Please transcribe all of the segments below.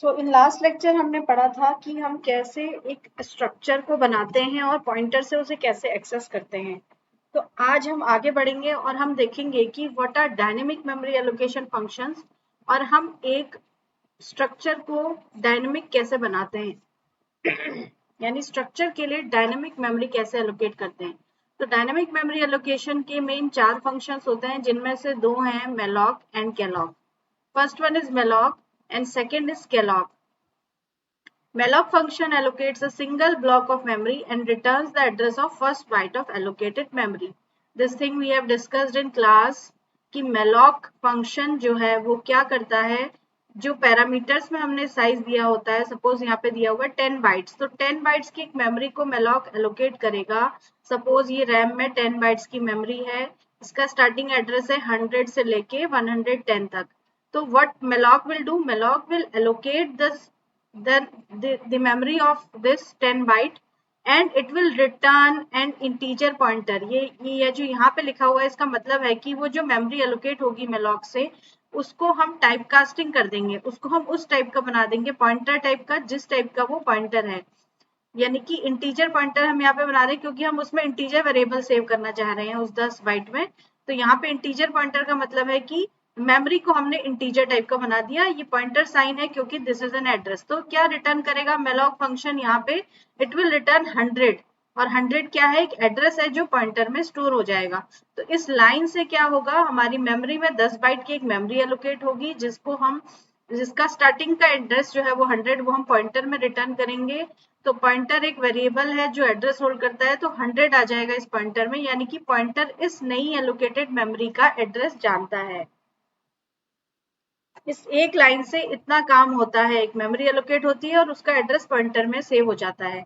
So in last lecture हमने पढ़ा था कि हम कैसे एक स्ट्रक्चर को बनाते हैं और पॉइंटर से उसे कैसे एक्सेस करते हैं। तो आज हम आगे बढ़ेंगे और हम देखेंगे कि what are dynamic memory allocation functions और हम एक स्ट्रक्चर को डायनेमिक कैसे बनाते हैं यानी स्ट्रक्चर के लिए डायनेमिक मेमोरी कैसे एलोकेट करते हैं। तो डायनेमिक मेमोरी एलोकेशन के मेन 4 फंक्शंस होते हैं, जिनमें से 2 हैं malloc and calloc. First one is malloc and second is calloc. Malloc function allocates a single block of memory and returns the address of first byte of allocated memory. This thing we have discussed in class कि malloc function जो है वो क्या करता है, जो parameters में हमने साइज दिया होता है, सपोज यहाँ पे दिया हुआ है 10 बाइट्स, तो 10 बाइट्स की एक मेमोरी को malloc एलोकेट करेगा। सपोज ये रैम में 10 बाइट्स की मेमोरी है, इसका स्टार्टिंग एड्रेस है 100 से लेके 110 तक। तो what malloc will do, malloc will allocate the memory of this 10 byte and it will return an integer pointer। ये जो यहाँ पे लिखा हुआ है इसका मतलब है कि वो जो मेमोरी एलोकेट होगी malloc से, उसको हम टाइप कास्टिंग कर देंगे, उसको हम उस टाइप का बना देंगे, पॉइंटर टाइप का, जिस टाइप का वो पॉइंटर है। यानी कि इंटीजर पॉइंटर हम यहाँ पे बना रहे हैं क्योंकि हम उसमें इंटीजर वेरिएबल सेव करना चाह रहे हैं उस 10 बाइट में। तो यहाँ पे इंटीजर पॉइंटर का मतलब है कि मेमोरी को हमने इंटीजर टाइप का बना दिया। ये पॉइंटर साइन है क्योंकि दिस इज एन एड्रेस। तो क्या रिटर्न करेगा मेलॉक फंक्शन यहाँ पे, इट विल रिटर्न 100। और 100 क्या है, एक एड्रेस है जो पॉइंटर में स्टोर हो जाएगा। तो इस लाइन से क्या होगा, हमारी मेमोरी में 10 बाइट की एक मेमोरी एलोकेट होगी, जिसका स्टार्टिंग का एड्रेस जो है वो 100, वो हम पॉइंटर में रिटर्न करेंगे। तो पॉइंटर एक वेरिएबल है जो एड्रेस होल्ड करता है, तो 100 आ जाएगा इस पॉइंटर में, यानी कि पॉइंटर इस नई एलोकेटेड मेमोरी का एड्रेस जानता है। इस एक लाइन से इतना काम होता है, एक मेमोरी एलोकेट होती है और उसका एड्रेस पॉइंटर में सेव हो जाता है।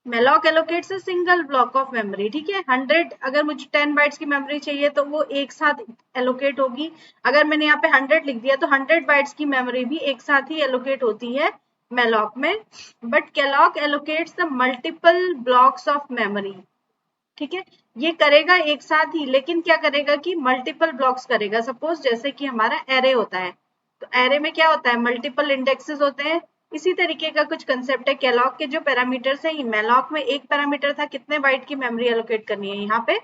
Malloc allocates a single block of memory, ठीक है। 100 अगर मुझे 10 बाइट्स की मेमोरी चाहिए तो वो एक साथ एलोकेट होगी। अगर मैंने यहाँ पे 100 लिख दिया तो 100 बाइट्स की मेमोरी भी एक साथ ही एलोकेट होती है मेलॉक में। But calloc allocates the multiple blocks of memory, ठीक है। ये करेगा एक साथ ही, लेकिन क्या करेगा कि मल्टीपल ब्लॉक्स करेगा। सपोज जैसे कि हमारा एरे होता है, तो एरे में क्या होता है, मल्टीपल इंडेक्सेस होते हैं। इसी तरीके का कुछ कंसेप्ट है कैलॉक के जो पैरामीटर्स है। मेलॉक में एक पैरामीटर था कितने बाइट की मेमोरी एलोकेट करनी है, यहाँ पे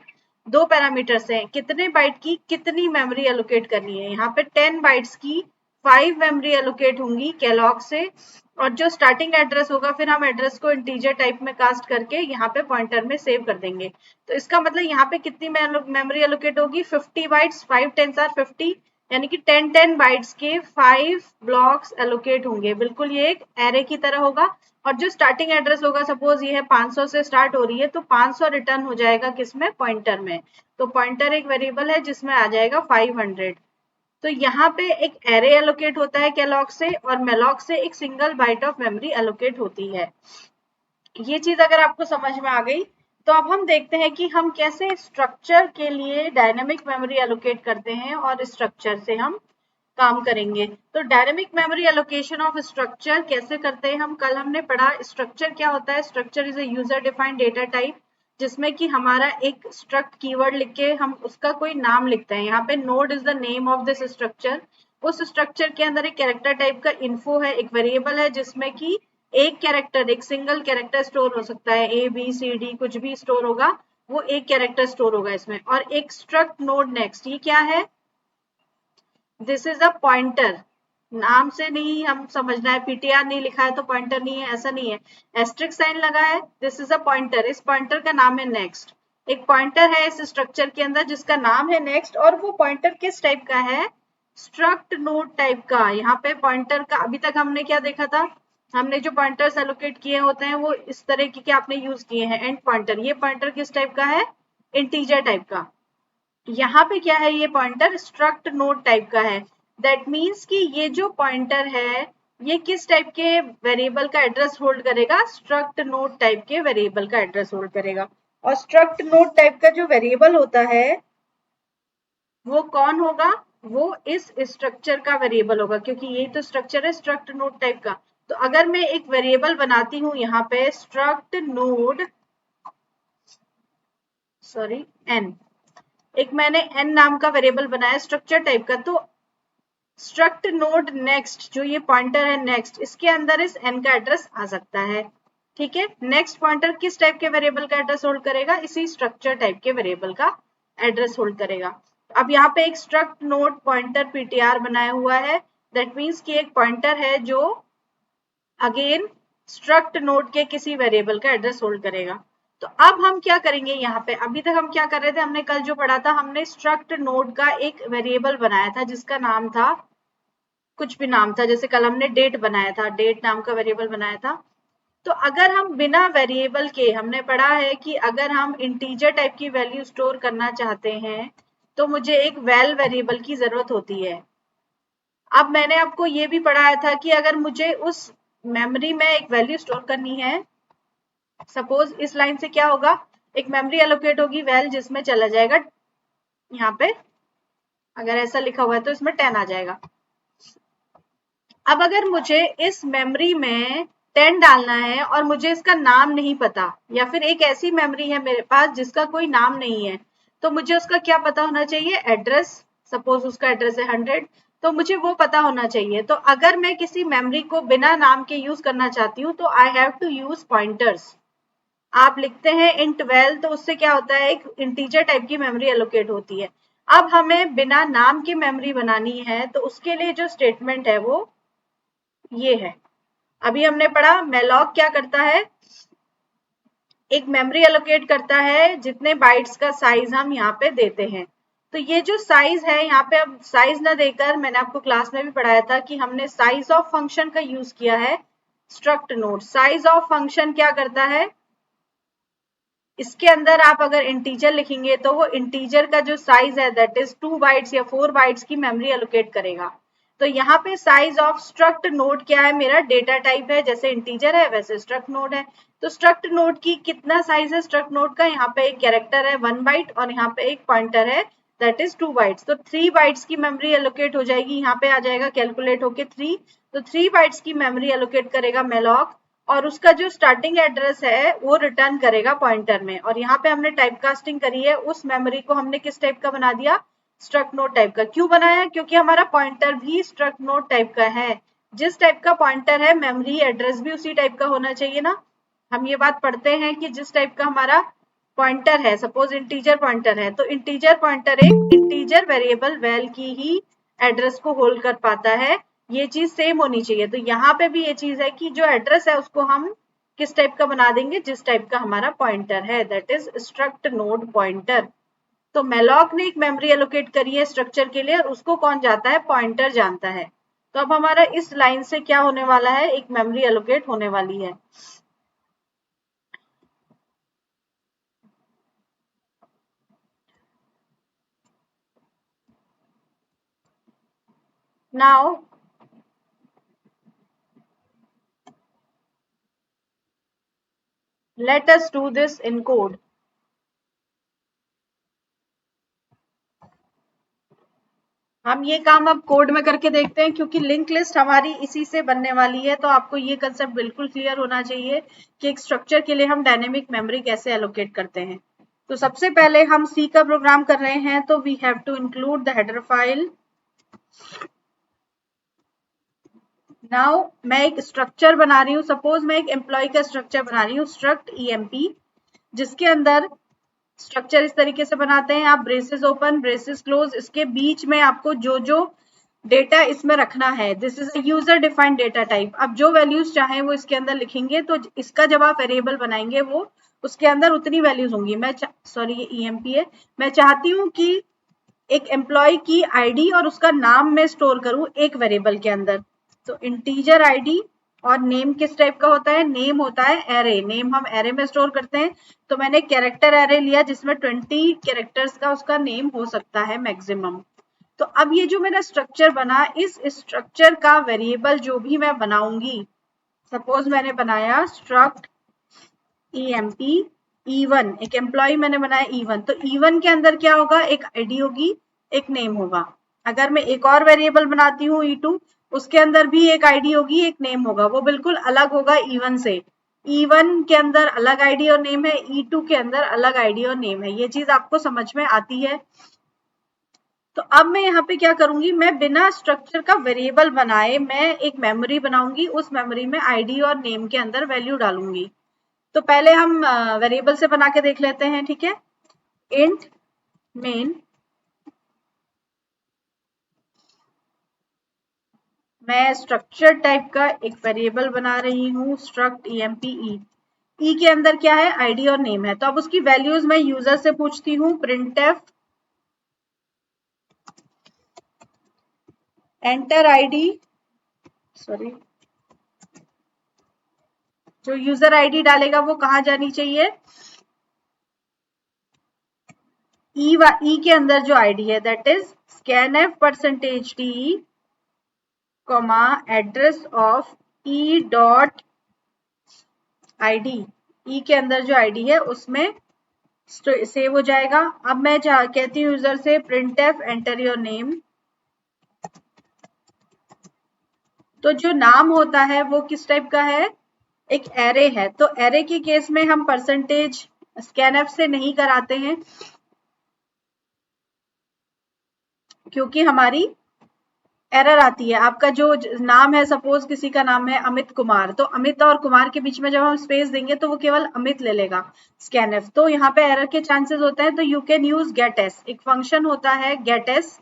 2 पैरामीटर्स हैं, कितने बाइट की कितनी मेमोरी एलोकेट करनी है। यहाँ पे 10 बाइट्स की 5 मेमोरी एलोकेट होंगी कैलॉक से, और जो स्टार्टिंग एड्रेस होगा फिर हम एड्रेस को इंटीजर टाइप में कास्ट करके यहाँ पे पॉइंटर में सेव कर देंगे। तो इसका मतलब यहाँ पे कितनी मेमोरी एलोकेट होगी, 50 बाइट्स, 5 10s आर 50, यानी कि 10 बाइट्स के 5 ब्लॉक्स एलोकेट होंगे। बिल्कुल ये एक एरे की तरह होगा। और जो स्टार्टिंग एड्रेस होगा, सपोज ये है 500 से स्टार्ट हो रही है, तो 500 रिटर्न हो जाएगा किसमें, पॉइंटर में। तो पॉइंटर एक वेरिएबल है जिसमें आ जाएगा 500। तो यहाँ पे एक एरे एलोकेट होता है कैलॉक से, और मेलॉक से एक single byte of memory allocate होती है। ये चीज अगर आपको समझ में आ गई, तो अब हम देखते हैं कि हम कैसे स्ट्रक्चर के लिए डायनेमिक मेमोरी एलोकेट करते हैं और स्ट्रक्चर से हम काम करेंगे। तो dynamic memory allocation of structure कैसे करते हैं हम, कल हमने पढ़ा। स्ट्रक्चर क्या होता है, structure is a user defined data type, जिसमें कि हमारा एक स्ट्रक्ट कीवर्ड लिख के हम उसका कोई नाम लिखते हैं। यहाँ पे node is the name of this structure. उस स्ट्रक्चर के अंदर एक कैरेक्टर टाइप का इन्फो है, एक वेरिएबल है जिसमें कि एक कैरेक्टर, एक सिंगल कैरेक्टर स्टोर हो सकता है, ए बी सी डी कुछ भी स्टोर होगा, वो एक कैरेक्टर स्टोर होगा इसमें। और एक स्ट्रक्ट नोड नेक्स्ट, ये क्या है, दिस इज अ पॉइंटर। नाम से नहीं हम समझना है, पीटीआर नहीं लिखा है तो पॉइंटर नहीं है, ऐसा नहीं है। एस्ट्रिक साइन लगा है, दिस इज अ पॉइंटर, इस पॉइंटर का नाम है नेक्स्ट। एक पॉइंटर है इस स्ट्रक्चर के अंदर जिसका नाम है नेक्स्ट, और वो पॉइंटर किस टाइप का है, स्ट्रक्ट नोड टाइप का। यहाँ पे पॉइंटर का अभी तक हमने क्या देखा था, हमने जो पॉइंटर्स एलोकेट किए होते हैं वो इस तरह के आपने यूज किए हैं, एंड पॉइंटर। ये पॉइंटर किस टाइप का है, इंटीजर टाइप का। यहाँ पे क्या है, ये पॉइंटर स्ट्रक्ट नोड टाइप का है। दैट मीन्स कि ये जो पॉइंटर है ये किस टाइप के वेरिएबल का एड्रेस होल्ड करेगा, स्ट्रक्ट नोड टाइप के वेरिएबल का एड्रेस होल्ड करेगा। और स्ट्रक्ट नोड टाइप का जो वेरिएबल होता है वो कौन होगा, वो इस स्ट्रक्चर का वेरिएबल होगा, क्योंकि यही तो स्ट्रक्चर है स्ट्रक्ट नोड टाइप का। तो अगर मैं एक वेरिएबल बनाती हूँ यहाँ पे स्ट्रक्ट नोड, सॉरी एन, एक मैंने एन नाम का वेरिएबल बनाया स्ट्रक्चर टाइप का, तो स्ट्रक्ट नोड नेक्स्ट, जो ये पॉइंटर है नेक्स्ट, इसके अंदर इस n का एड्रेस आ सकता है। ठीक है, नेक्स्ट पॉइंटर किस टाइप के वेरिएबल का एड्रेस होल्ड करेगा? इसी स्ट्रक्चर टाइप के वेरिएबल का एड्रेस होल्ड करेगा। अब यहाँ पे एक स्ट्रक्ट नोड पॉइंटर ptr बनाया हुआ है, दैट मीन्स कि एक पॉइंटर है जो अगेन स्ट्रक्ट नोड के किसी वेरिएबल का एड्रेस होल्ड करेगा। तो अब हम क्या करेंगे यहाँ पे, अभी तक हम क्या कर रहे थे, हमने कल जो पढ़ा था, हमने स्ट्रक्ट नोड का एक वेरिएबल बनाया था जिसका नाम था, कुछ भी नाम था, जैसे कल हमने डेट बनाया था, डेट नाम का वेरिएबल बनाया था। तो अगर हम बिना वेरिएबल के, हमने पढ़ा है कि अगर हम इंटीजर टाइप की वैल्यू स्टोर करना चाहते हैं तो मुझे एक वैल वेरिएबल की जरूरत होती है। अब मैंने आपको ये भी पढ़ाया था कि अगर मुझे उस मेमोरी में एक वैल्यू स्टोर करनी है, सपोज इस लाइन से क्या होगा, एक मेमोरी एलोकेट होगी वैल जिसमें चला जाएगा, यहाँ पे अगर ऐसा लिखा हुआ है तो इसमें 10 आ जाएगा। अब अगर मुझे इस मेमोरी में 10 डालना है और मुझे इसका नाम नहीं पता, या फिर एक ऐसी मेमोरी है मेरे पास जिसका कोई नाम नहीं है, तो मुझे उसका क्या पता होना चाहिए? एड्रेस। सपोज उसका एड्रेस है 100, तो मुझे वो पता होना चाहिए। तो अगर मैं किसी मेमोरी को बिना नाम के यूज करना चाहती हूँ तो I have to use pointers. आप लिखते हैं int val, तो उससे क्या होता है, एक इंटीजर टाइप की मेमोरी एलोकेट होती है। अब हमें बिना नाम की मेमोरी बनानी है, तो उसके लिए जो स्टेटमेंट है वो ये है। अभी हमने पढ़ा malloc क्या करता है, एक मेमोरी एलोकेट करता है जितने बाइट्स का साइज हम यहाँ पे देते हैं। तो ये जो साइज है यहाँ पे, अब साइज ना देकर, मैंने आपको क्लास में भी पढ़ाया था कि हमने साइज ऑफ फंक्शन का यूज किया है struct node. Size of function क्या करता है, इसके अंदर आप अगर इंटीजर लिखेंगे तो वो इंटीजर का जो साइज है दैट इज 2 बाइट्स या 4 बाइट्स की मेमोरी एलोकेट करेगा। तो यहाँ पे साइज ऑफ स्ट्रक्ट नोड क्या है, मेरा डेटा टाइप है, जैसे इंटीजर है वैसे स्ट्रक्ट नोड है। तो स्ट्रक्ट नोड की कितना साइज है स्ट्रक्ट नोड का, यहाँ पे एक कैरेक्टर है 1 बाइट और यहाँ पे एक पॉइंटर है दैट इज 2 बाइट्स। तो 3 बाइट्स की मेमोरी एलोकेट हो जाएगी, यहाँ पे आ जाएगा कैलकुलेट होके 3। तो 3 बाइट्स की मेमोरी एलोकेट करेगा मेलॉक, और उसका जो स्टार्टिंग एड्रेस है वो रिटर्न करेगा पॉइंटर में। और यहाँ पे हमने टाइप कास्टिंग करी है, उस मेमोरी को हमने किस टाइप का बना दिया, स्ट्रक्ट नोड टाइप का। क्यों बनाया? क्योंकि हमारा पॉइंटर भी स्ट्रक्ट नोड टाइप का है। जिस टाइप का पॉइंटर है मेमोरी एड्रेस भी उसी टाइप का होना चाहिए ना। हम ये बात पढ़ते हैं कि जिस टाइप का हमारा पॉइंटर है, सपोज इंटीजर पॉइंटर है, तो इंटीजर पॉइंटर एक इंटीजर वेरिएबल वैल की ही एड्रेस को होल्ड कर पाता है। ये चीज सेम होनी चाहिए। तो यहाँ पे भी ये चीज है कि जो एड्रेस है उसको हम किस टाइप का बना देंगे, जिस टाइप का हमारा पॉइंटर है, that is struct node pointer. तो मेलॉक ने एक मेमोरी एलोकेट करी है स्ट्रक्चर के लिए, और उसको कौन जानता है? पॉइंटर जानता है। तो अब हमारा इस लाइन से क्या होने वाला है, एक मेमोरी एलोकेट होने वाली है। Now let us do this in code. हम ये काम अब कोड में करके देखते हैं, क्योंकि लिंक लिस्ट हमारी इसी से बनने वाली है। तो आपको ये कंसेप्ट बिल्कुल क्लियर होना चाहिए कि एक स्ट्रक्चर के लिए हम डायनेमिक मेमोरी कैसे एलोकेट करते हैं। तो सबसे पहले हम सी का प्रोग्राम कर रहे हैं, तो we have to include the header file. Now मैं एक स्ट्रक्चर बना रही हूँ, सपोज मैं एक एम्प्लॉय का स्ट्रक्चर बना रही हूँ, स्ट्रक्ट ईएमपी, जिसके अंदर स्ट्रक्चर इस तरीके से बनाते हैं आप, ब्रेसेस ओपन ब्रेसेस क्लोज, इसके बीच में आपको जो जो डेटा इसमें रखना है, this is a user defined data type. आप जो वैल्यूज चाहें वो इसके अंदर लिखेंगे, तो इसका जब आप वेरिएबल बनाएंगे वो उसके अंदर उतनी वैल्यूज होंगी। मैं सॉरी ये ईएमपी है, मैं चाहती हूँ कि एक एम्प्लॉय की आईडी और उसका नाम मैं स्टोर करूं एक वेरिएबल के अंदर। तो इंटीजर आईडी और नेम किस टाइप का होता है, नेम होता है एरे, नेम हम एरे में स्टोर करते हैं। तो मैंने कैरेक्टर एरे लिया जिसमें 20 कैरेक्टर्स का उसका नेम हो सकता है मैक्सिमम। तो अब ये जो मेरा स्ट्रक्चर बना, इस स्ट्रक्चर का वेरिएबल जो भी मैं बनाऊंगी, सपोज मैंने बनाया स्ट्रक्ट ईएमपी E1, एक एम्प्लॉय मैंने बनाया E1, तो E1 के अंदर क्या होगा, एक आईडी होगी एक नेम होगा। अगर मैं एक और वेरिएबल बनाती हूँ E2, उसके अंदर भी एक आईडी होगी एक नेम होगा, वो बिल्कुल अलग होगा E1 से। E1 के अंदर अलग आईडी और नेम है, E2 के अंदर अलग आईडी और नेम है। ये चीज आपको समझ में आती है? तो अब मैं यहाँ पे क्या करूंगी, मैं बिना स्ट्रक्चर का वेरिएबल बनाए मैं एक मेमोरी बनाऊंगी, उस मेमोरी में आईडी और नेम के अंदर वैल्यू डालूंगी। तो पहले हम वेरिएबल से बना के देख लेते हैं, ठीक है। इंट मेन, मैं स्ट्रक्चर टाइप का एक वेरिएबल बना रही हूँ, स्ट्रक्ट emp ई के अंदर क्या है, आईडी और नेम है। तो अब उसकी वैल्यूज मैं यूजर से पूछती हूँ, printf एंटर आईडी, सॉरी, जो यूजर आईडी डालेगा वो कहाँ जानी चाहिए, ई के अंदर जो आईडी है that is scanf%d comma address of E dot ID, E के अंदर जो आईडी है उसमें सेव हो जाएगा। अब मैं कहती हूँ यूजर से printf एंटर योर नेम। तो जो नाम होता है वो किस टाइप का है, एक एरे है। तो एरे के केस में हम परसेंटेज स्कैनएफ से नहीं कराते हैं, क्योंकि हमारी एरर आती है। आपका जो नाम है, सपोज किसी का नाम है अमित कुमार, तो अमित और कुमार के बीच में जब हम स्पेस देंगे तो वो केवल अमित ले लेगा स्कैनएफ, तो यहाँ पे एरर के चांसेस होते हैं। तो you can use gets, एक फंक्शन होता है गेट एस,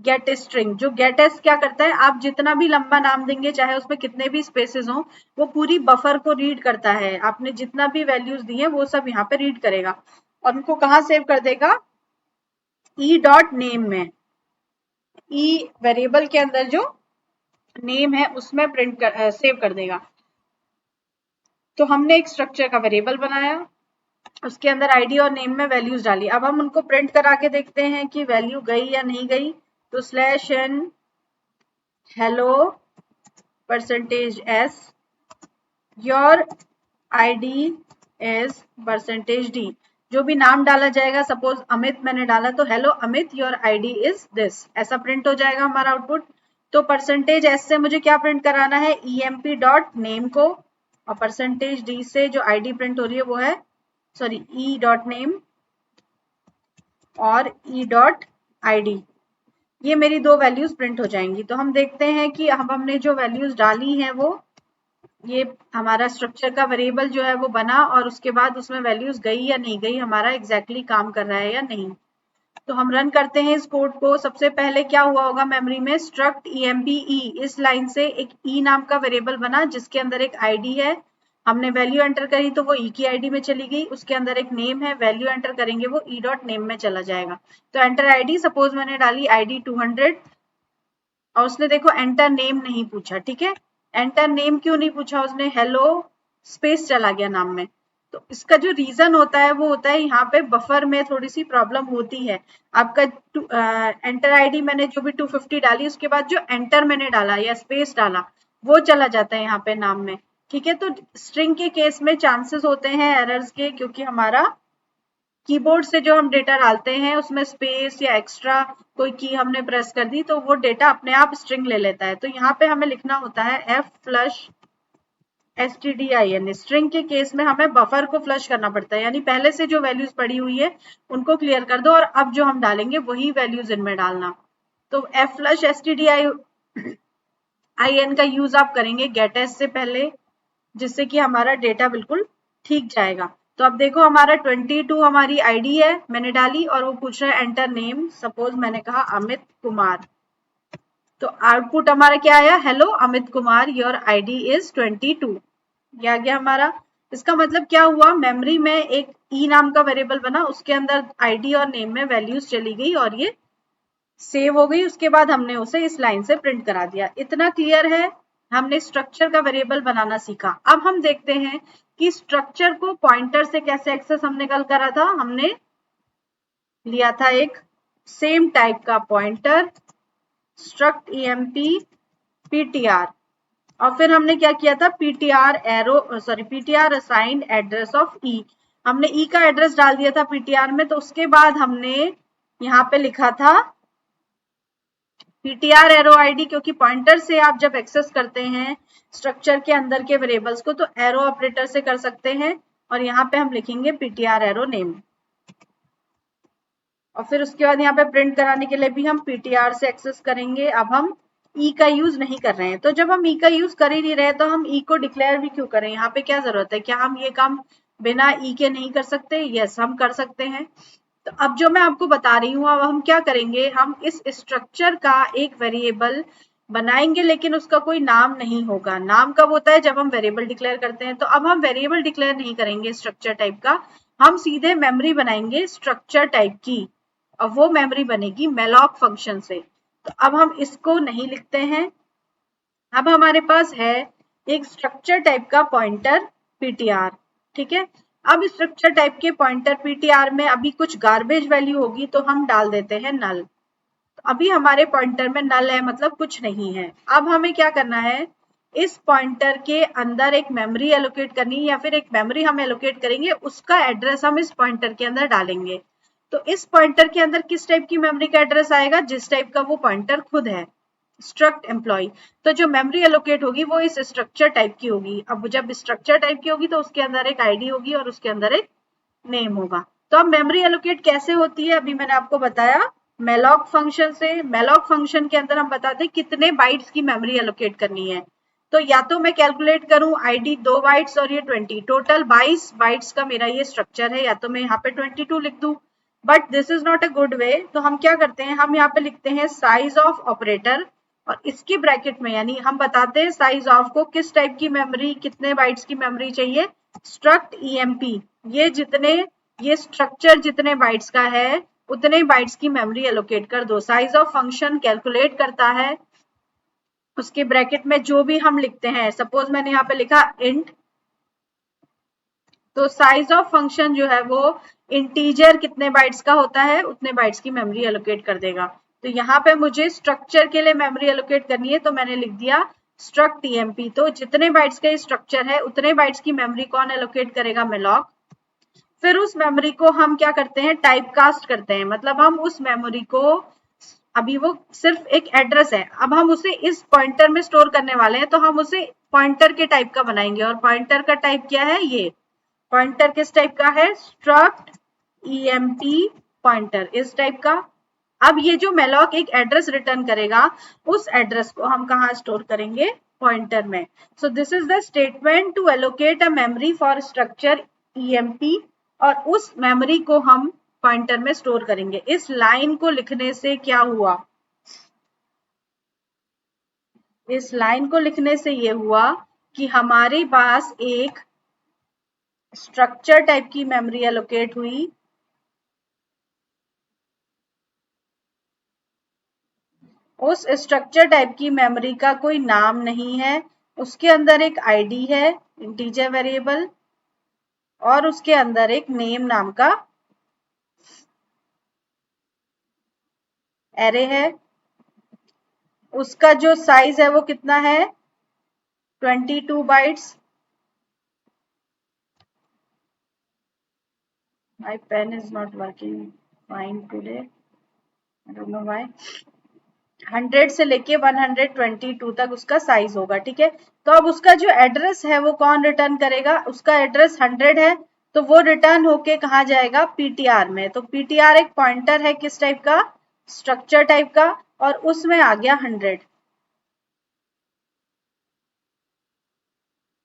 गेट स्ट्रिंग। जो गेट एस क्या करता है, आप जितना भी लंबा नाम देंगे चाहे उसमें कितने भी स्पेसेस हो, वो पूरी बफर को रीड करता है। आपने जितना भी वैल्यूज दी है वो सब यहाँ पे रीड करेगा और उनको कहाँ सेव कर देगा, ई डॉट नेम में, ई वेरिएबल के अंदर जो नेम है उसमें सेव कर देगा। तो हमने एक स्ट्रक्चर का वेरिएबल बनाया, उसके अंदर आईडी और नेम में वैल्यूज डाली। अब हम उनको प्रिंट करा के देखते हैं कि वैल्यू गई या नहीं गई। तो /n hello %s your ID is %d, जो भी नाम डाला जाएगा, सपोज अमित मैंने डाला तो hello Amit your ID is this, ऐसा प्रिंट हो जाएगा हमारा आउटपुट। तो %s से मुझे क्या प्रिंट कराना है, emp डॉट नेम को, और %d से जो आईडी प्रिंट हो रही है वो है, सॉरी, e डॉट नेम और e डॉट आईडी। ये मेरी दो वैल्यूज प्रिंट हो जाएंगी। तो हम देखते हैं कि अब हमने जो वैल्यूज डाली हैं वो, ये हमारा स्ट्रक्चर का वेरिएबल जो है वो बना और उसके बाद उसमें वैल्यूज गई या नहीं गई, हमारा एग्जैक्टली काम कर रहा है या नहीं। तो हम रन करते हैं इस कोड को। सबसे पहले क्या हुआ होगा मेमोरी में, स्ट्रक्ट emp e, इस लाइन से एक e नाम का वेरिएबल बना जिसके अंदर एक आईडी है, हमने वैल्यू एंटर करी तो वो e की आईडी में चली गई। उसके अंदर एक नेम है, वैल्यू एंटर करेंगे वो e डॉट नेम में चला जाएगा। तो एंटर आईडी, सपोज मैंने डाली आईडी 200 और उसने देखो एंटर नेम नहीं पूछा, ठीक है। एंटर नेम क्यों नहीं पूछा उसने, हेलो स्पेस चला गया नाम में। तो इसका जो रीजन होता है वो होता है यहाँ पे बफर में थोड़ी सी प्रॉब्लम होती है। आपका एंटर आईडी मैंने जो भी 250 डाली, उसके बाद जो एंटर मैंने डाला या स्पेस डाला वो चला जाता है यहाँ पे नाम में, ठीक है। तो स्ट्रिंग के केस में चांसेस होते हैं एरर्स के, क्योंकि हमारा कीबोर्ड से जो हम डेटा डालते हैं उसमें स्पेस या एक्स्ट्रा कोई की हमने प्रेस कर दी तो वो डेटा अपने आप स्ट्रिंग ले लेता है। तो यहाँ पे हमें लिखना होता है f+stdin। स्ट्रिंग के केस में हमें बफर को फ्लश करना पड़ता है, यानी पहले से जो वैल्यूज पड़ी हुई है उनको क्लियर कर दो और अब जो हम डालेंगे वही वैल्यूज इनमें डालना। तो f+stdin का यूज आप करेंगे गेट एस से पहले, जिससे कि हमारा डेटा बिल्कुल ठीक जाएगा। तो अब देखो हमारा 22 हमारी आईडी है, मैंने डाली और वो पूछ रहा है एंटर नेम, सपोज मैंने कहा अमित कुमार। तो आउटपुट हमारा क्या आया, hello Amit Kumar your ID is 22, ये आ गया हमारा। इसका मतलब क्या हुआ, मेमोरी में एक ई नाम का वेरिएबल बना, उसके अंदर आईडी और नेम में वैल्यूज चली गई और ये सेव हो गई। उसके बाद हमने उसे इस लाइन से प्रिंट करा दिया। इतना क्लियर है, हमने स्ट्रक्चर का वेरिएबल बनाना सीखा। अब हम देखते हैं कि स्ट्रक्चर को पॉइंटर से कैसे एक्सेस हमने कल करा था। हमने लिया था एक सेम टाइप का पॉइंटर struct emp ptr और फिर हमने क्या किया था, ptr assigned address of e, हमने e का एड्रेस डाल दिया था ptr में। तो उसके बाद हमने यहाँ पे लिखा था ptr एरो आईडी, क्योंकि पॉइंटर से आप जब एक्सेस करते हैं स्ट्रक्चर के अंदर के वेरिएबल्स को तो एरो ऑपरेटर से कर सकते हैं। और यहाँ पे हम लिखेंगे ptr एरो नेम। और फिर उसके बाद यहाँ पे प्रिंट कराने के लिए भी हम ptr से एक्सेस करेंगे। अब हम ई का यूज नहीं कर रहे हैं, तो जब हम ई का यूज कर ही नहीं रहे तो हम ई को डिक्लेयर भी क्यों करें? यहाँ पे क्या जरूरत है? क्या हम ये काम बिना ई के नहीं कर सकते? यस, हम कर सकते हैं। तो अब जो मैं आपको बता रही हूँ, अब हम क्या करेंगे, हम इस स्ट्रक्चर का एक वेरिएबल बनाएंगे, लेकिन उसका कोई नाम नहीं होगा। नाम कब होता है? जब हम वेरिएबल डिक्लेयर करते हैं। तो अब हम वेरिएबल डिक्लेयर नहीं करेंगे स्ट्रक्चर टाइप का, हम सीधे मेमोरी बनाएंगे स्ट्रक्चर टाइप की, और वो मेमोरी बनेगी malloc फंक्शन से। तो अब हम इसको नहीं लिखते हैं। अब हमारे पास है एक स्ट्रक्चर टाइप का पॉइंटर ptr, ठीक है। अब स्ट्रक्चर टाइप के पॉइंटर ptr में अभी कुछ गार्बेज वैल्यू होगी, तो हम डाल देते हैं नल। तो अभी हमारे पॉइंटर में नल है, मतलब कुछ नहीं है। अब हमें क्या करना है, इस पॉइंटर के अंदर एक मेमोरी एलोकेट करनी है, या फिर एक मेमोरी हम एलोकेट करेंगे, उसका एड्रेस हम इस पॉइंटर के अंदर डालेंगे। तो इस पॉइंटर के अंदर किस टाइप की मेमोरी का एड्रेस आएगा? जिस टाइप का वो पॉइंटर खुद है, स्ट्रक्ट एम्प्लॉय। तो जो मेमोरी एलोकेट होगी वो इस स्ट्रक्चर टाइप की होगी। अब जब स्ट्रक्चर टाइप की होगी तो उसके अंदर एक आईडी होगी और उसके अंदर एक नेम होगा। तो अब मेमोरी एलोकेट कैसे होती है? अभी मैंने आपको बताया malloc फंक्शन से। malloc फंक्शन के अंदर हम बताते हैं कितने बाइट्स की मेमोरी एलोकेट करनी है। तो या तो मैं कैलकुलेट करूं आईडी 2 बाइट्स और ये 20, टोटल 22 बाइट्स का मेरा ये स्ट्रक्चर है, या तो मैं यहाँ पे 22 लिख दूं, but this is not a good way. तो हम क्या करते हैं, हम यहाँ पे लिखते हैं साइज ऑफ ऑपरेटर, और इसकी ब्रैकेट में यानी हम बताते हैं साइज ऑफ को किस टाइप की मेमोरी, कितने बाइट्स की मेमोरी चाहिए, स्ट्रक्ट emp। ये जितने, ये स्ट्रक्चर जितने बाइट्स का है उतने बाइट्स की मेमोरी एलोकेट कर दो। साइज ऑफ फंक्शन कैलकुलेट करता है, उसके ब्रैकेट में जो भी हम लिखते हैं, सपोज मैंने यहाँ पे लिखा इंट, तो साइज ऑफ फंक्शन जो है वो इंटीजर कितने बाइट्स का होता है उतने बाइट्स की मेमोरी एलोकेट कर देगा। तो यहाँ पे मुझे स्ट्रक्चर के लिए मेमोरी एलोकेट करनी है, तो मैंने लिख दिया स्ट्रक्ट emp। तो जितने बाइट्स का स्ट्रक्चर है उतने बाइट्स की मेमोरी कौन एलोकेट करेगा? malloc। फिर उस मेमोरी को हम क्या करते हैं, टाइप कास्ट करते हैं, मतलब हम उस मेमोरी को, अभी वो सिर्फ एक एड्रेस है, अब हम उसे इस पॉइंटर में स्टोर करने वाले हैं, तो हम उसे पॉइंटर के टाइप का बनाएंगे। और पॉइंटर का टाइप क्या है? ये पॉइंटर किस टाइप का है? स्ट्रक्ट emp पॉइंटर, इस टाइप का। अब ये जो malloc एक एड्रेस रिटर्न करेगा, उस एड्रेस को हम कहाँ स्टोर करेंगे? पॉइंटर में। So this is the statement to allocate a memory for structure emp, और उस मेमोरी को हम पॉइंटर में स्टोर करेंगे। इस लाइन को लिखने से क्या हुआ? इस लाइन को लिखने से ये हुआ कि हमारे पास एक स्ट्रक्चर टाइप की मेमोरी एलोकेट हुई, उस स्ट्रक्चर टाइप की मेमोरी का कोई नाम नहीं है, उसके अंदर एक आईडी है इंटीजर वेरिएबल, और उसके अंदर एक नेम नाम का एरे है। उसका जो साइज है वो कितना है? 22 bytes. My pen is not working fine today, I don't know why. 100 से लेके 122 तक उसका साइज होगा, ठीक है। तो अब उसका जो एड्रेस है वो कौन रिटर्न करेगा? उसका एड्रेस 100 है, तो वो रिटर्न होके कहाँ जाएगा? ptr में। तो ptr एक पॉइंटर है किस टाइप का? स्ट्रक्चर टाइप का, और उसमें आ गया 100।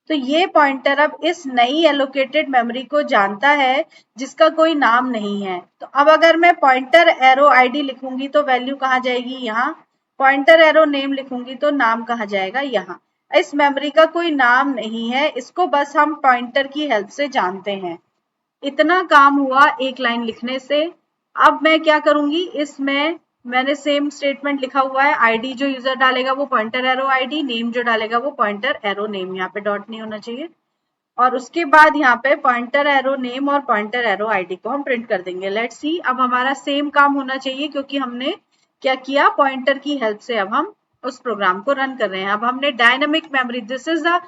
तो ये पॉइंटर अब इस नई एलोकेटेड मेमोरी को जानता है जिसका कोई नाम नहीं है। तो अब अगर मैं पॉइंटर एरो आईडी लिखूंगी तो वैल्यू कहाँ जाएगी? यहाँ। पॉइंटर एरो नेम लिखूंगी तो नाम कहाँ जाएगा? यहाँ। इस मेमोरी का कोई नाम नहीं है, इसको बस हम पॉइंटर की हेल्प से जानते हैं। इतना काम हुआ एक लाइन लिखने से। अब मैं क्या करूंगी, इसमें मैंने सेम स्टेटमेंट लिखा हुआ है, आईडी जो यूजर डालेगा वो पॉइंटर एरो आईडी, नेम जो डालेगा वो पॉइंटर एरो नेम, यहाँ पे डॉट नहीं होना चाहिए। और उसके बाद यहाँ पे पॉइंटर एरो नेम और पॉइंटर एरो आईडी को हम प्रिंट कर देंगे। लेट्स सी, अब हमारा सेम काम होना चाहिए, क्योंकि हमने क्या किया, पॉइंटर की हेल्प से अब हम उस प्रोग्राम को रन कर रहे हैं। अब हमने dynamic memory, this is the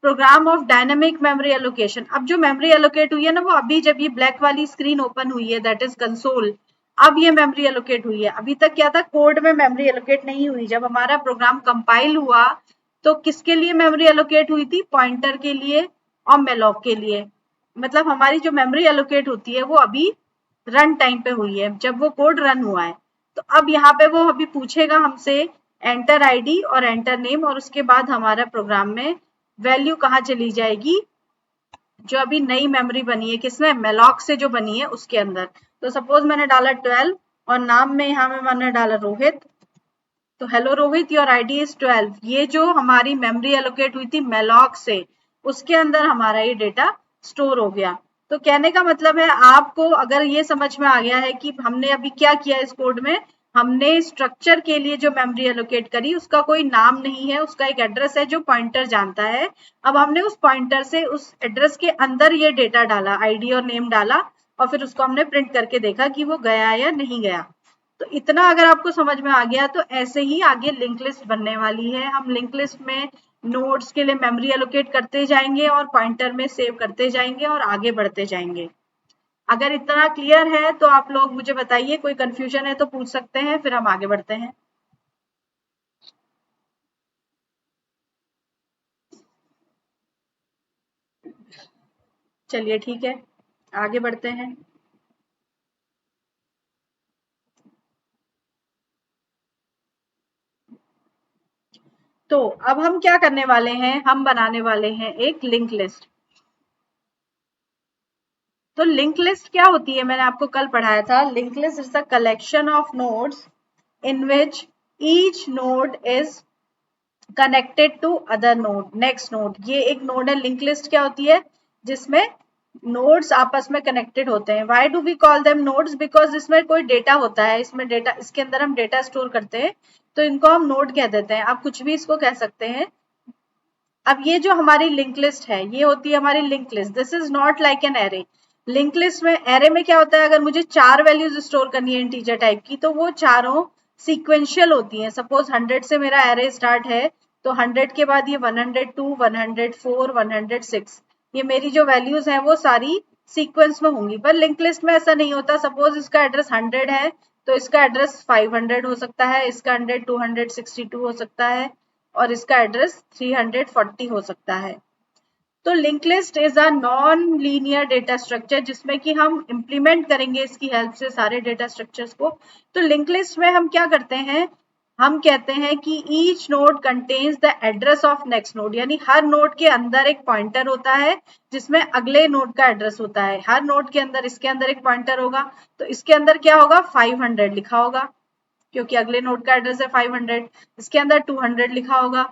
program of dynamic memory allocation. अब जो मेमोरी एलोकेट हुई है ना, वो अभी जब ये ब्लैक वाली स्क्रीन ओपन हुई है, दैट इज कंसोल, अब ये मेमोरी एलोकेट हुई है। अभी तक क्या था, कोड में मेमोरी एलोकेट नहीं हुई। जब हमारा प्रोग्राम कंपाइल हुआ तो किसके लिए मेमोरी एलोकेट हुई थी? पॉइंटर के लिए और malloc के लिए। मतलब हमारी जो मेमोरी एलोकेट होती है वो अभी रन टाइम पे हुई है, जब वो कोड रन हुआ है। तो अब यहाँ पे वो अभी पूछेगा हमसे एंटर आईडी और एंटर नेम, और उसके बाद हमारा प्रोग्राम में वैल्यू कहाँ चली जाएगी, जो अभी नई मेमोरी बनी है, किसमें, मेलॉक से जो बनी है उसके अंदर। तो सपोज मैंने डाला 12 और नाम में यहाँ में मैंने डाला रोहित, तो hello Rohit your ID is 12। ये जो हमारी मेमोरी एलोकेट हुई थी मेलॉक से, उसके अंदर हमारा ये डेटा स्टोर हो गया। तो कहने का मतलब है, आपको अगर ये समझ में आ गया है कि हमने अभी क्या किया इस कोड में, हमने स्ट्रक्चर के लिए जो मेमोरी एलोकेट करी उसका कोई नाम नहीं है, उसका एक एड्रेस है जो पॉइंटर जानता है। अब हमने उस पॉइंटर से उस एड्रेस के अंदर ये डेटा डाला, आईडी और नेम डाला, और फिर उसको हमने प्रिंट करके देखा कि वो गया या नहीं गया। तो इतना अगर आपको समझ में आ गया, तो ऐसे ही आगे लिंक लिस्ट बनने वाली है। हम लिंक लिस्ट में नोड्स के लिए मेमोरी एलोकेट करते जाएंगे और पॉइंटर में सेव करते जाएंगे और आगे बढ़ते जाएंगे। अगर इतना क्लियर है तो आप लोग मुझे बताइए, कोई कंफ्यूजन है तो पूछ सकते हैं, फिर हम आगे बढ़ते हैं। चलिए ठीक है, आगे बढ़ते हैं। तो अब हम क्या करने वाले हैं, हम बनाने वाले हैं एक लिंक लिस्ट। तो लिंक लिस्ट क्या होती है, मैंने आपको कल पढ़ाया था। Link list is the collection of nodes in which each node is connected to other node, next node। ये एक नोड है। लिंक लिस्ट क्या होती है, जिसमें नोड्स आपस में कनेक्टेड होते हैं। Why do we call them nodes? Because इसमें कोई डेटा होता है, इसमें डेटा, इसके अंदर हम डेटा स्टोर करते हैं, तो इनको हम नोड कह देते हैं। आप कुछ भी इसको कह सकते हैं। अब ये जो हमारी लिंक लिस्ट है, ये होती है हमारी link list. This is not like an array. Link list में, एरे में क्या होता है, अगर मुझे 4 वैल्यूज स्टोर करनी है इंटीजर टाइप की, तो वो चारों सीक्वेंशियल होती हैं। सपोज 100 से मेरा एरे स्टार्ट है, तो 100 के बाद ये 102, 104, 106, ये मेरी जो वैल्यूज हैं वो सारी सीक्वेंस में होंगी। पर लिंक लिस्ट में ऐसा नहीं होता। सपोज इसका एड्रेस 100 है, तो इसका एड्रेस 500 हो सकता है, इसका 100 262 हो सकता है, और इसका एड्रेस 340 हो सकता है। तो link list is a non linear data structure, जिसमें कि हम इंप्लीमेंट करेंगे इसकी हेल्प से सारे डेटा स्ट्रक्चर्स को। तो लिंक लिस्ट में हम क्या करते हैं, हम कहते हैं कि each node contains the address of next node, यानी हर नोड के अंदर एक पॉइंटर होता है जिसमें अगले नोड का एड्रेस होता है। हर नोड के अंदर, इसके अंदर एक पॉइंटर होगा, तो इसके अंदर क्या होगा, 500 लिखा होगा, क्योंकि अगले नोड का एड्रेस है 500। इसके अंदर 200 लिखा होगा,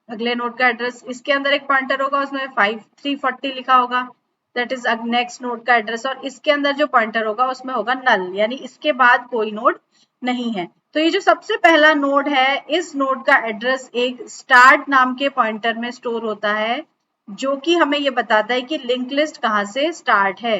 अगले नोड का एड्रेस। इसके अंदर एक पॉइंटर होगा, उसमें 340 लिखा होगा, दैट इज नेक्स्ट नोड का एड्रेस। और इसके अंदर जो पॉइंटर होगा उसमें होगा नल, यानी इसके बाद कोई नोड नहीं है। तो ये जो सबसे पहला नोड है, इस नोड का एड्रेस एक स्टार्ट नाम के पॉइंटर में स्टोर होता है, जो कि हमें ये बताता है कि लिंक लिस्ट कहाँ से स्टार्ट है।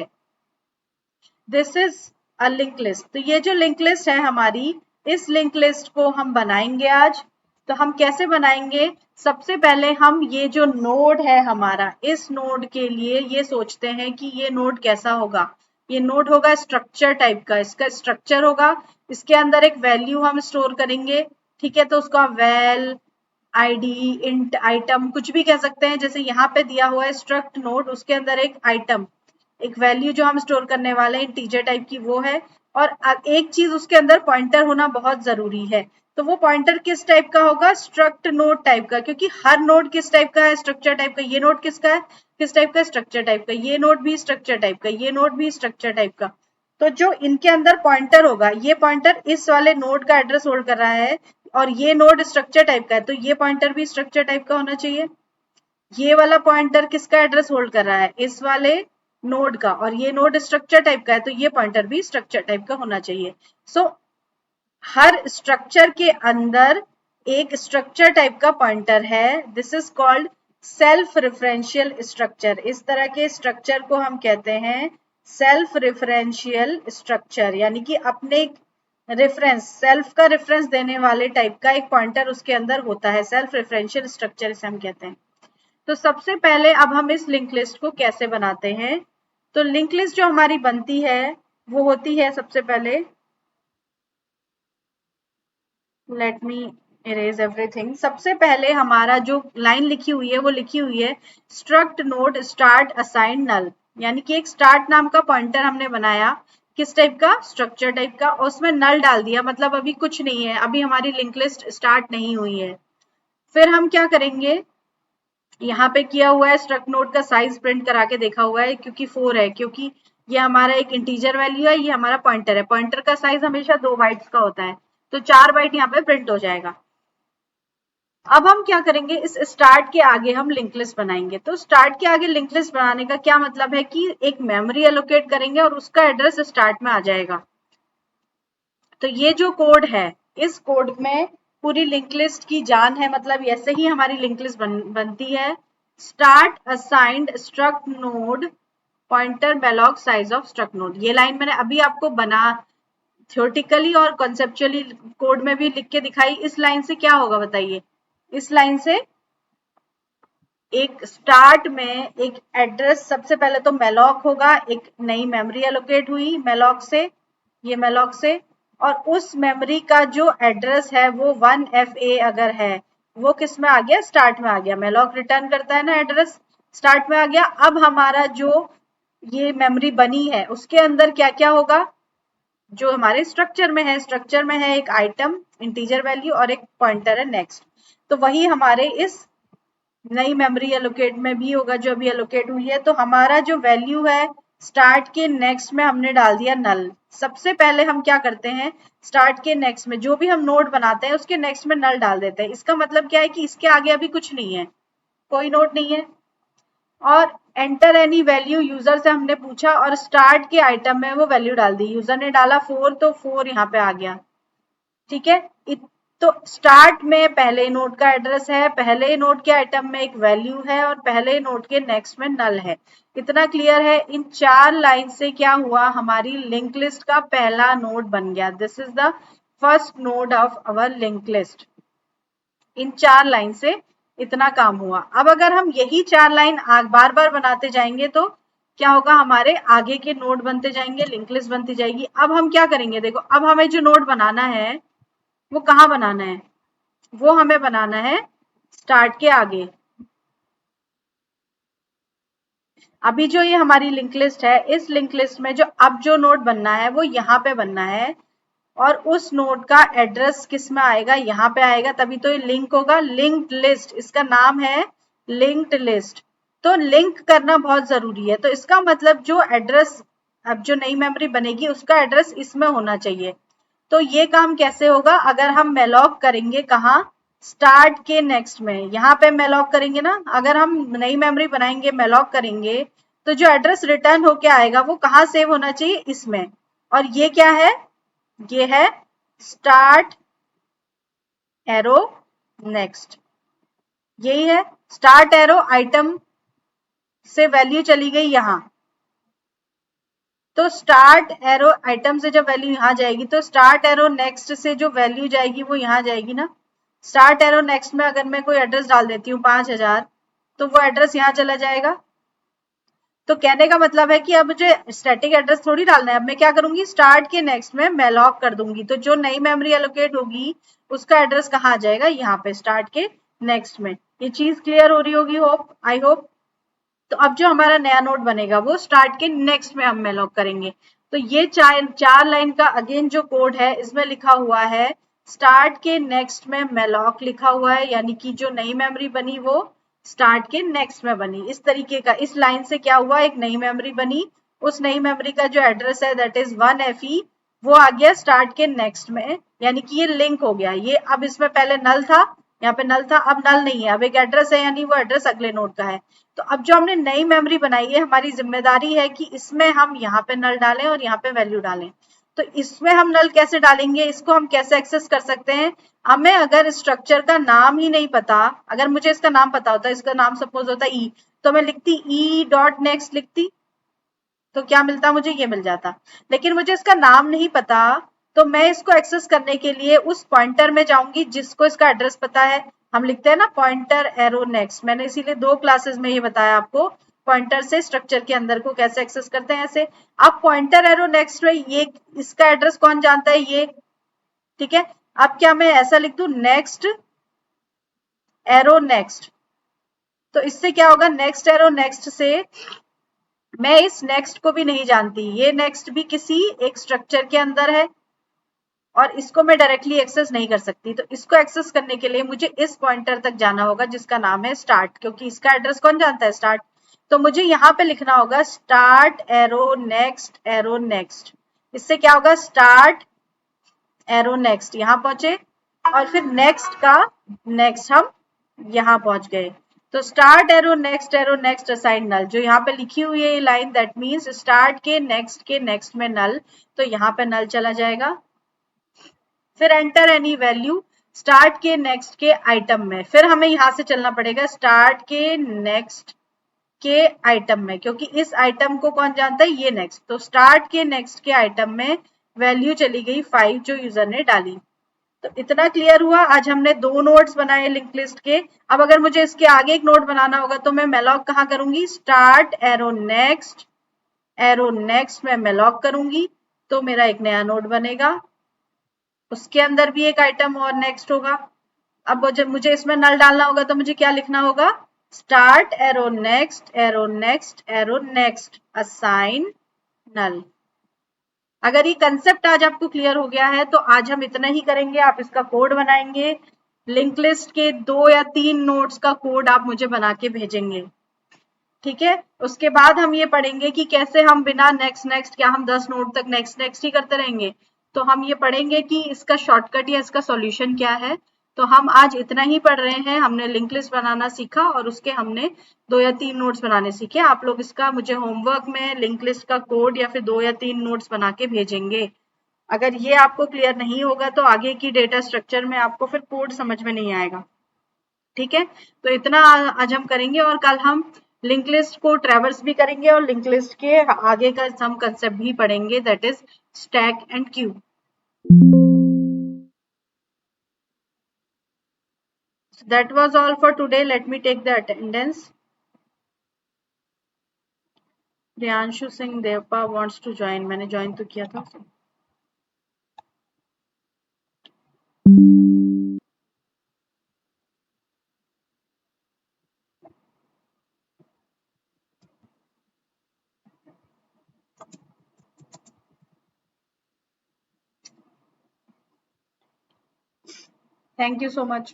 This is a link list. तो ये जो लिंक लिस्ट है हमारी, इस लिंक लिस्ट को हम बनाएंगे आज। तो हम कैसे बनाएंगे, सबसे पहले हम ये जो नोड है हमारा, इस नोड के लिए ये सोचते हैं कि ये नोड कैसा होगा। ये नोड होगा स्ट्रक्चर टाइप का, इसका स्ट्रक्चर होगा, इसके अंदर एक वैल्यू हम स्टोर करेंगे, ठीक है। तो उसका वैल, आईडी, इंट, आइटम, कुछ भी कह सकते हैं। जैसे यहाँ पे दिया हुआ है स्ट्रक्ट नोड, उसके अंदर एक आइटम, एक वैल्यू जो हम स्टोर करने वाले हैं इंटीजर टाइप की, वो है। और एक चीज उसके अंदर पॉइंटर होना बहुत जरूरी है। तो वो पॉइंटर किस टाइप का होगा, स्ट्रक्ट नोड टाइप का, क्योंकि हर नोड किस टाइप का है, स्ट्रक्चर टाइप का। ये नोड किसका है, किस टाइप का, स्ट्रक्चर टाइप का। ये नोड भी स्ट्रक्चर टाइप का, ये नोड भी स्ट्रक्चर टाइप का। तो जो इनके अंदर पॉइंटर होगा, ये पॉइंटर इस वाले नोड का एड्रेस होल्ड कर रहा है, और ये नोड स्ट्रक्चर टाइप का है, तो ये पॉइंटर भी स्ट्रक्चर टाइप का होना चाहिए। ये वाला पॉइंटर किसका एड्रेस होल्ड कर रहा है, इस वाले नोड का, और ये नोड स्ट्रक्चर टाइप का है, तो ये पॉइंटर भी स्ट्रक्चर टाइप का होना चाहिए। सो हर स्ट्रक्चर के अंदर एक स्ट्रक्चर टाइप का पॉइंटर है। This is called self referential structure. इस तरह के स्ट्रक्चर को हम कहते हैं सेल्फ रेफरेंशियल स्ट्रक्चर, यानी कि अपने रेफरेंस, सेल्फ का रेफरेंस देने वाले टाइप का एक पॉइंटर उसके अंदर होता है। सेल्फ रेफरेंशियल स्ट्रक्चर इसे हम कहते हैं। तो सबसे पहले अब हम इस लिंक लिस्ट को कैसे बनाते हैं। तो लिंक लिस्ट जो हमारी बनती है वो होती है, सबसे पहले, लेट मी इरेज एवरीथिंग। सबसे पहले हमारा जो लाइन लिखी हुई है वो लिखी हुई है स्ट्रक्ट नोड स्टार्ट असाइन नल, यानी कि एक स्टार्ट नाम का पॉइंटर हमने बनाया किस टाइप का, स्ट्रक्चर टाइप का, और उसमें नल डाल दिया, मतलब अभी कुछ नहीं है, अभी हमारी लिंक लिस्ट स्टार्ट नहीं हुई है। फिर हम क्या करेंगे, यहाँ पे किया हुआ है स्ट्रक्ट नोड का साइज प्रिंट करा के देखा हुआ है, क्योंकि 4 है, क्योंकि ये हमारा एक इंटीजर वैल्यू है, ये हमारा पॉइंटर है, पॉइंटर का साइज हमेशा 2 बाइट्स का होता है, तो 4 बाइट यहाँ पे प्रिंट हो जाएगा। अब हम क्या करेंगे, इस स्टार्ट के आगे हम लिंक लिस्ट बनाएंगे। तो स्टार्ट के आगे लिंक लिस्ट बनाने का क्या मतलब है कि एक मेमोरी एलोकेट करेंगे और उसका एड्रेस स्टार्ट में आ जाएगा। तो ये जो कोड है, इस कोड में पूरी लिंक लिस्ट की जान है, मतलब ऐसे ही हमारी लिंक लिस्ट बनती है। Start assigned struct node pointer malloc size of struct node, ये लाइन मैंने अभी आपको बना थ्योरेटिकली और कॉन्सेप्चुअली कोड में भी लिख के दिखाई। इस लाइन से क्या होगा बताइए, इस लाइन से एक स्टार्ट में एक एड्रेस, सबसे पहले तो मेलॉक होगा, एक नई मेमोरी एलोकेट हुई मेलॉक से, ये मेलॉक से, और उस मेमोरी का जो एड्रेस है वो 1FA अगर है, वो किस में आ गया, स्टार्ट में आ गया। मेलॉक रिटर्न करता है ना एड्रेस, स्टार्ट में आ गया। अब हमारा जो ये मेमोरी बनी है उसके अंदर क्या क्या होगा, जो हमारे स्ट्रक्चर में है, स्ट्रक्चर में है एक आइटम इंटीजर वैल्यू और एक पॉइंटर है नेक्स्ट, तो वही हमारे इस नई मेमोरी एलोकेट में भी होगा जो अभी एलोकेट हुई है। तो हमारा जो वैल्यू है स्टार्ट के नेक्स्ट में हमने डाल दिया नल। सबसे पहले हम क्या करते हैं, स्टार्ट के नेक्स्ट में जो भी हम नोड बनाते हैं उसके नेक्स्ट में नल डाल देते हैं। इसका मतलब क्या है कि इसके आगे अभी कुछ नहीं है, कोई नोड नहीं है। और एंटर एनी वैल्यू यूजर से हमने पूछा और स्टार्ट के आइटम में वो वैल्यू डाल दी, यूजर ने डाला 4 तो 4 यहाँ पे आ गया, ठीक है। तो स्टार्ट में पहले नोड का एड्रेस है, पहले नोड के आइटम में एक वैल्यू है और पहले नोड के नेक्स्ट में नल है। इतना क्लियर है। इन 4 लाइन से क्या हुआ, हमारी लिंक लिस्ट का पहला नोड बन गया। This is the first node of our link list. In 4 line से इतना काम हुआ। अब अगर हम यही 4 लाइन बार बार बनाते जाएंगे तो क्या होगा, हमारे आगे के नोड बनते जाएंगे, लिंक लिस्ट बनती जाएगी। अब हम क्या करेंगे, देखो अब हमें जो नोड बनाना है वो कहाँ बनाना है, वो हमें बनाना है स्टार्ट के आगे। अभी जो ये हमारी लिंक लिस्ट है, इस लिंक लिस्ट में जो अब जो नोड बनना है वो यहाँ पे बनना है, और उस नोड का एड्रेस किस में आएगा, यहाँ पे आएगा, तभी तो ये लिंक होगा। लिंक्ड लिस्ट, इसका नाम है लिंक्ड लिस्ट। तो लिंक करना बहुत जरूरी है। तो इसका मतलब जो एड्रेस अब जो नई मेमोरी बनेगी उसका एड्रेस इसमें होना चाहिए। तो ये काम कैसे होगा, अगर हम मेलॉक करेंगे कहाँ, स्टार्ट के नेक्स्ट में, यहाँ पे मेलॉक करेंगे ना, अगर हम नई मेमोरी बनाएंगे मेलॉक करेंगे तो जो एड्रेस रिटर्न होके आएगा वो कहाँ सेव होना चाहिए, इसमें। और ये क्या है, ये है स्टार्ट एरो नेक्स्ट, यही है स्टार्ट एरो आइटम से वैल्यू चली गई यहाँ, तो स्टार्ट एरो आइटम से जब वैल्यू यहाँ जाएगी तो स्टार्ट एरो नेक्स्ट से जो वैल्यू जाएगी वो यहाँ जाएगी ना। स्टार्ट एरो नेक्स्ट में अगर मैं कोई एड्रेस डाल देती हूँ 5000, तो वो एड्रेस यहाँ चला जाएगा। तो कहने का मतलब है कि अब मुझे स्टैटिक एड्रेस थोड़ी डालना है, अब मैं क्या करूंगी, स्टार्ट के नेक्स्ट में मेलॉक कर दूंगी, तो जो नई मेमोरी एलोकेट होगी उसका एड्रेस कहाँ आ जाएगा, यहाँ पे स्टार्ट के नेक्स्ट में। ये चीज क्लियर हो रही होगी, होप, आई होप। तो अब जो हमारा नया नोड बनेगा वो स्टार्ट के नेक्स्ट में हम मेलॉक करेंगे। तो ये चार लाइन का अगेन जो कोड है इसमें लिखा हुआ है स्टार्ट के नेक्स्ट में मेलॉक लिखा हुआ है, यानी कि जो नई मेमोरी बनी वो स्टार्ट के नेक्स्ट में बनी। इस तरीके का, इस लाइन से क्या हुआ, एक नई मेमोरी बनी, उस नई मेमोरी का जो एड्रेस है दैट इज 1FE, वो आ गया स्टार्ट के नेक्स्ट में, यानी कि ये लिंक हो गया। ये अब इसमें पहले नल था, यहाँ पे नल था, अब नल नहीं है, अब एक एड्रेस है, यानी वो एड्रेस अगले नोड का है। तो अब जो हमने नई मेमोरी बनाई है, हमारी जिम्मेदारी है कि इसमें हम यहाँ पे नल डालें और यहाँ पे वैल्यू डालें। तो इसमें हम नल कैसे डालेंगे, इसको हम कैसे एक्सेस कर सकते हैं, हमें अगर स्ट्रक्चर का नाम ही नहीं पता, अगर मुझे इसका नाम पता होता, इसका नाम सपोज होता ई, तो मैं लिखती ई डॉट नेक्स्ट लिखती, तो क्या मिलता, मुझे ये मिल जाता। लेकिन मुझे इसका नाम नहीं पता, तो मैं इसको एक्सेस करने के लिए उस पॉइंटर में जाऊंगी जिसको इसका एड्रेस पता है। हम लिखते हैं ना पॉइंटर एरो नेक्स्ट, मैंने इसीलिए 2 क्लासेस में ये बताया आपको पॉइंटर से स्ट्रक्चर के अंदर को कैसे एक्सेस करते हैं ऐसे। अब पॉइंटर एरो नेक्स्ट में ये इसका एड्रेस कौन जानता है, ये, ठीक है। अब क्या मैं ऐसा लिख दूं, नेक्स्ट एरो नेक्स्ट, तो इससे क्या होगा, नेक्स्ट एरो नेक्स्ट से मैं इस नेक्स्ट को भी नहीं जानती, ये नेक्स्ट भी किसी एक स्ट्रक्चर के अंदर है और इसको मैं डायरेक्टली एक्सेस नहीं कर सकती। तो इसको एक्सेस करने के लिए मुझे इस पॉइंटर तक जाना होगा जिसका नाम है स्टार्ट, क्योंकि इसका एड्रेस कौन जानता है, स्टार्ट। तो मुझे यहाँ पे लिखना होगा start arrow next arrow next. इससे क्या होगा, स्टार्ट एरो नेक्स्ट यहाँ पहुंचे और फिर नेक्स्ट का नेक्स्ट हम यहाँ पहुंच गए। तो स्टार्ट एरो नेक्स्ट असाइन नल, जो यहाँ पे लिखी हुई है ये लाइन, दैट मीन्स स्टार्ट के नेक्स्ट में नल, तो यहाँ पे नल चला जाएगा। फिर एंटर एनी वैल्यू स्टार्ट के नेक्स्ट के आइटम में, फिर हमें यहां से चलना पड़ेगा स्टार्ट के नेक्स्ट के आइटम में, क्योंकि इस आइटम को कौन जानता है, ये नेक्स्ट। तो स्टार्ट के नेक्स्ट के आइटम में वैल्यू चली गई 5 जो यूजर ने डाली। तो इतना क्लियर हुआ। आज हमने 2 नोड्स बनाए लिंक लिस्ट के। अब अगर मुझे इसके आगे एक नोड बनाना होगा तो मैं मेलॉक कहाँ करूंगी, स्टार्ट एरो नेक्स्ट में मेलॉक करूंगी तो मेरा एक नया नोड बनेगा, उसके अंदर भी एक आइटम और नेक्स्ट होगा। अब जब मुझे इसमें नल डालना होगा तो मुझे क्या लिखना होगा, स्टार्ट एरो नेक्स्ट असाइन नल। अगर ये कंसेप्ट आज आपको क्लियर हो गया है तो आज हम इतना ही करेंगे। आप इसका कोड बनाएंगे, लिंक लिस्ट के 2 या 3 नोड्स का कोड आप मुझे बना के भेजेंगे, ठीक है। उसके बाद हम ये पढ़ेंगे कि कैसे हम बिना नेक्स्ट नेक्स्ट, क्या हम 10 नोड तक नेक्स्ट नेक्स्ट ही करते रहेंगे। तो हम ये पढ़ेंगे कि इसका शॉर्टकट या इसका सॉल्यूशन क्या है। तो हम आज इतना ही पढ़ रहे हैं। हमने लिंक लिस्ट बनाना सीखा और उसके हमने 2 या 3 नोट्स बनाने सीखे। आप लोग इसका मुझे होमवर्क में लिंक लिस्ट का कोड या फिर 2 या 3 नोट्स बना के भेजेंगे। अगर ये आपको क्लियर नहीं होगा तो आगे की डेटा स्ट्रक्चर में आपको फिर कोड समझ में नहीं आएगा, ठीक है। तो इतना आज हम करेंगे और कल हम लिंक लिस्ट को ट्रैवर्स भी करेंगे और लिंक लिस्ट के आगे का हम कंसेप्ट भी पढ़ेंगे, that is stack and Q. That was all for today. Let me take the attendance. Priyanshu Singh Devpa wants to join. मैंने ज्वाइन तो किया था। Thank you so much.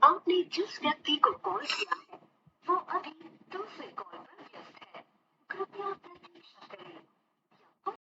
आपने जिस व्यक्ति को कॉल किया